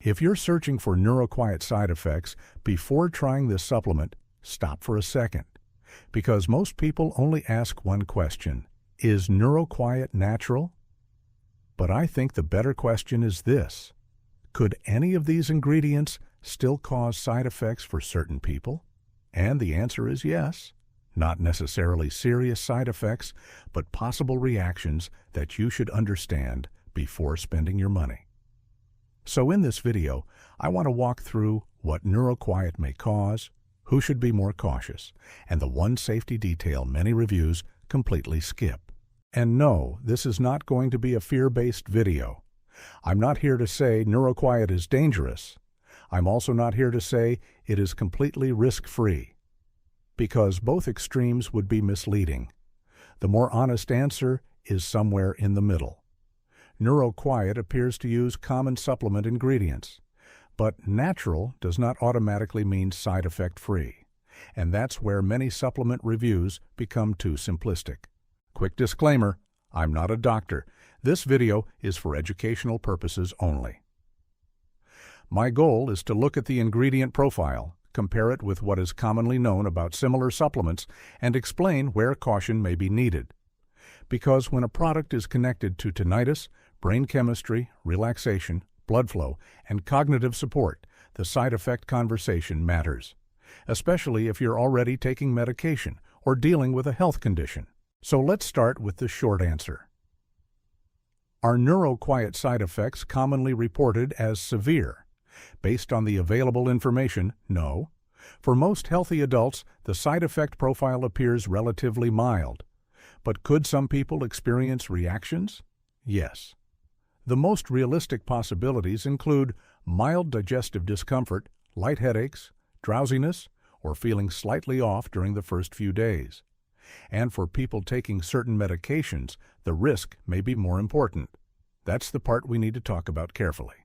If you're searching for NeuroQuiet side effects before trying this supplement, stop for a second. Because most people only ask one question: is NeuroQuiet natural? But I think the better question is this: could any of these ingredients still cause side effects for certain people? And the answer is yes. Not necessarily serious side effects, but possible reactions that you should understand before spending your money. So in this video, I want to walk through what NeuroQuiet may cause, who should be more cautious, and the one safety detail many reviews completely skip. And no, this is not going to be a fear-based video. I'm not here to say NeuroQuiet is dangerous. I'm also not here to say it is completely risk-free, because both extremes would be misleading. The more honest answer is somewhere in the middle. NeuroQuiet appears to use common supplement ingredients, but natural does not automatically mean side effect free, and that's where many supplement reviews become too simplistic. Quick disclaimer, I'm not a doctor. This video is for educational purposes only. My goal is to look at the ingredient profile, compare it with what is commonly known about similar supplements, and explain where caution may be needed. Because when a product is connected to tinnitus, brain chemistry, relaxation, blood flow, and cognitive support, the side effect conversation matters, especially if you're already taking medication or dealing with a health condition. So let's start with the short answer. Are NeuroQuiet side effects commonly reported as severe? Based on the available information, no. For most healthy adults, the side effect profile appears relatively mild. But could some people experience reactions? Yes. The most realistic possibilities include mild digestive discomfort, light headaches, drowsiness, or feeling slightly off during the first few days. And for people taking certain medications, the risk may be more important. That's the part we need to talk about carefully.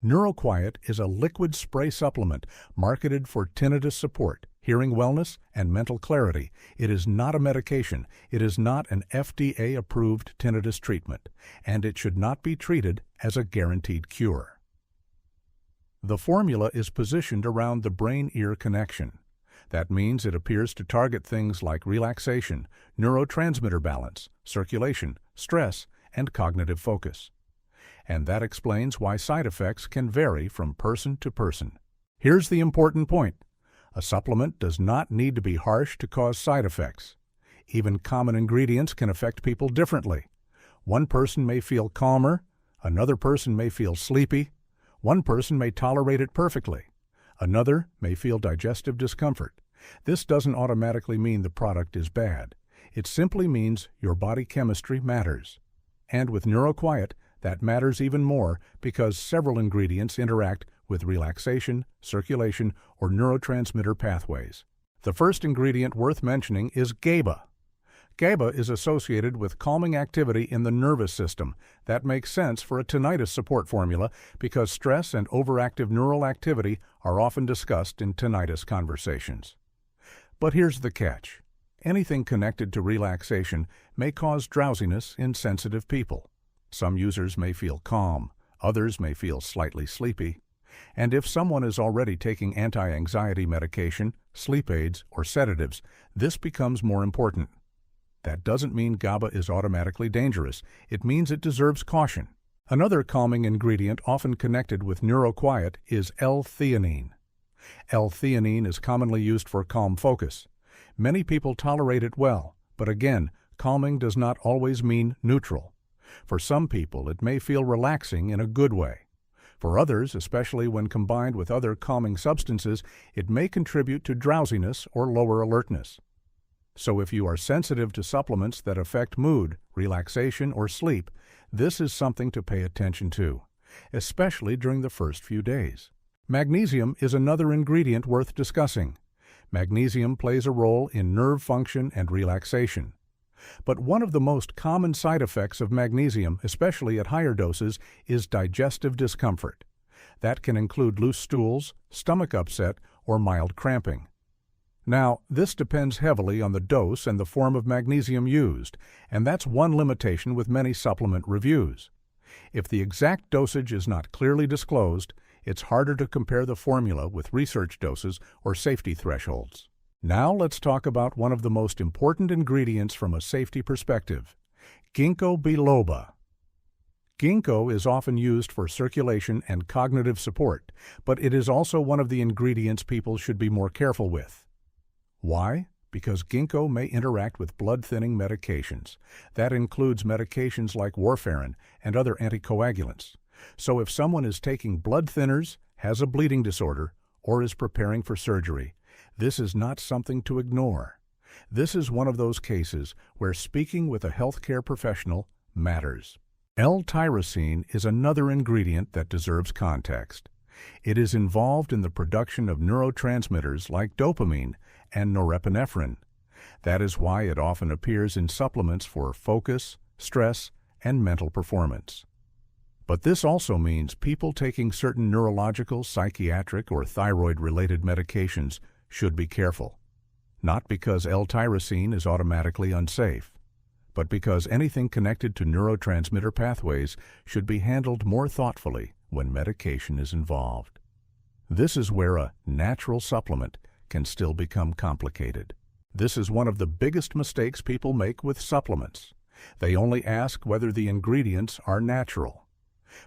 NeuroQuiet is a liquid spray supplement marketed for tinnitus support, hearing wellness, and mental clarity. It is not a medication. It is not an FDA-approved tinnitus treatment, and it should not be treated as a guaranteed cure. The formula is positioned around the brain-ear connection. That means it appears to target things like relaxation, neurotransmitter balance, circulation, stress, and cognitive focus. And that explains why side effects can vary from person to person. Here's the important point. A supplement does not need to be harsh to cause side effects. Even common ingredients can affect people differently. One person may feel calmer, another person may feel sleepy, one person may tolerate it perfectly, another may feel digestive discomfort. This doesn't automatically mean the product is bad. It simply means your body chemistry matters. And with NeuroQuiet, that matters even more because several ingredients interact with relaxation, circulation, or neurotransmitter pathways. The first ingredient worth mentioning is GABA. GABA is associated with calming activity in the nervous system. That makes sense for a tinnitus support formula because stress and overactive neural activity are often discussed in tinnitus conversations. But here's the catch. Anything connected to relaxation may cause drowsiness in sensitive people. Some users may feel calm, others may feel slightly sleepy. And if someone is already taking anti-anxiety medication, sleep aids, or sedatives, this becomes more important. That doesn't mean GABA is automatically dangerous. It means it deserves caution. Another calming ingredient often connected with NeuroQuiet is L-theanine. L-theanine is commonly used for calm focus. Many people tolerate it well, but again, calming does not always mean neutral. For some people, it may feel relaxing in a good way. For others, especially when combined with other calming substances, it may contribute to drowsiness or lower alertness. So if you are sensitive to supplements that affect mood, relaxation, or sleep, this is something to pay attention to, especially during the first few days. Magnesium is another ingredient worth discussing. Magnesium plays a role in nerve function and relaxation. But one of the most common side effects of magnesium, especially at higher doses, is digestive discomfort. That can include loose stools, stomach upset, or mild cramping. Now, this depends heavily on the dose and the form of magnesium used, and that's one limitation with many supplement reviews. If the exact dosage is not clearly disclosed, It's harder to compare the formula with research doses or safety thresholds. Now let's talk about one of the most important ingredients from a safety perspective: ginkgo biloba. Ginkgo is often used for circulation and cognitive support, but it is also one of the ingredients people should be more careful with. Why? Because ginkgo may interact with blood-thinning medications. That includes medications like warfarin and other anticoagulants. So if someone is taking blood thinners, has a bleeding disorder, or is preparing for surgery, this is not something to ignore. This is one of those cases where speaking with a healthcare professional matters. L-tyrosine is another ingredient that deserves context. It is involved in the production of neurotransmitters like dopamine and norepinephrine. That is why it often appears in supplements for focus, stress, and mental performance. But this also means people taking certain neurological, psychiatric, or thyroid-related medications should be careful. Not because L-tyrosine is automatically unsafe, but because anything connected to neurotransmitter pathways should be handled more thoughtfully when medication is involved. This is where a natural supplement can still become complicated. This is one of the biggest mistakes people make with supplements. They only ask whether the ingredients are natural,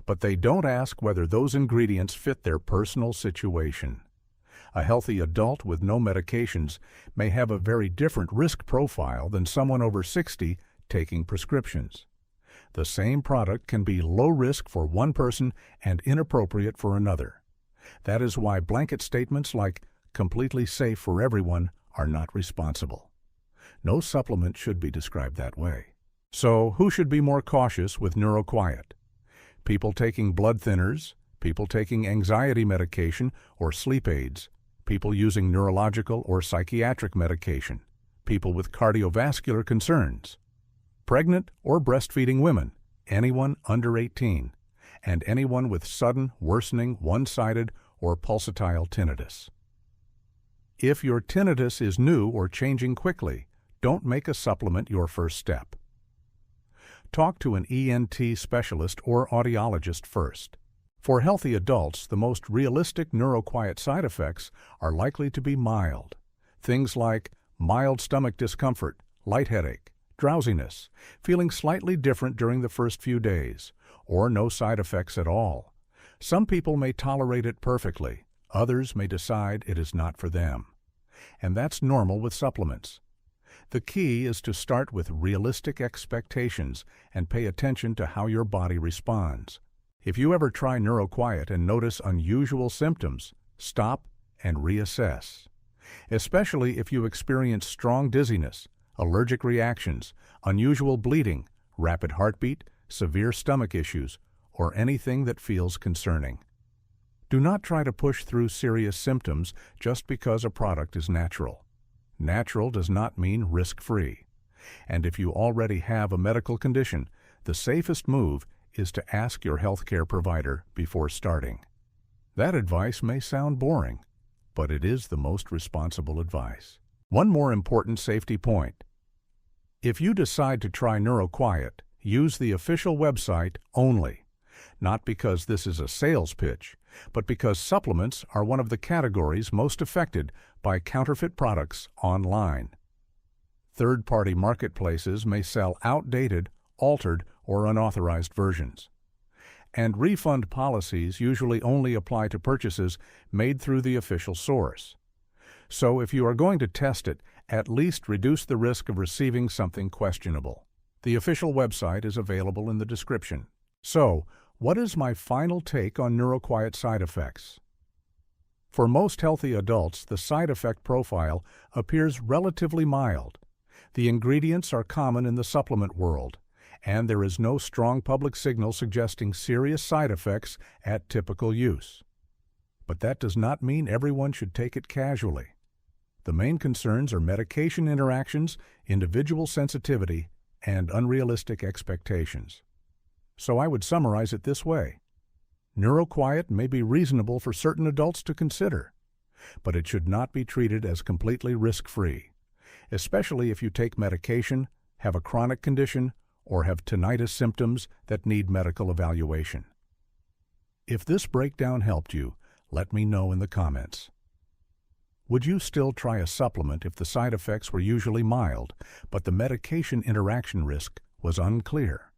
but they don't ask whether those ingredients fit their personal situation. A healthy adult with no medications may have a very different risk profile than someone over 60 taking prescriptions. The same product can be low risk for one person and inappropriate for another. That is why blanket statements like "completely safe for everyone" are not responsible. No supplement should be described that way. So, who should be more cautious with NeuroQuiet? People taking blood thinners, people taking anxiety medication or sleep aids, people using neurological or psychiatric medication, people with cardiovascular concerns, pregnant or breastfeeding women, anyone under 18, and anyone with sudden, worsening, one-sided, or pulsatile tinnitus. If your tinnitus is new or changing quickly, don't make a supplement your first step. Talk to an ENT specialist or audiologist first. For healthy adults, the most realistic NeuroQuiet side effects are likely to be mild. Things like mild stomach discomfort, lightheadache, drowsiness, feeling slightly different during the first few days, or no side effects at all. Some people may tolerate it perfectly, others may decide it is not for them. And that's normal with supplements. The key is to start with realistic expectations and pay attention to how your body responds. If you ever try NeuroQuiet and notice unusual symptoms, stop and reassess. Especially if you experience strong dizziness, allergic reactions, unusual bleeding, rapid heartbeat, severe stomach issues, or anything that feels concerning. Do not try to push through serious symptoms just because a product is natural. Natural does not mean risk-free. And if you already have a medical condition, the safest move is to ask your healthcare provider before starting. That advice may sound boring, but it is the most responsible advice. One more important safety point. If you decide to try NeuroQuiet, use the official website only. Not because this is a sales pitch, but because supplements are one of the categories most affected by counterfeit products online. Third-party marketplaces may sell outdated, altered, or unauthorized versions. And refund policies usually only apply to purchases made through the official source. So if you are going to test it, at least reduce the risk of receiving something questionable. The official website is available in the description. So, what is my final take on NeuroQuiet side effects? For most healthy adults, the side effect profile appears relatively mild. The ingredients are common in the supplement world, and there is no strong public signal suggesting serious side effects at typical use. But that does not mean everyone should take it casually. The main concerns are medication interactions, individual sensitivity, and unrealistic expectations. So I would summarize it this way. NeuroQuiet may be reasonable for certain adults to consider, but it should not be treated as completely risk-free, especially if you take medication, have a chronic condition, or have tinnitus symptoms that need medical evaluation. If this breakdown helped you, let me know in the comments. Would you still try a supplement if the side effects were usually mild, but the medication interaction risk was unclear?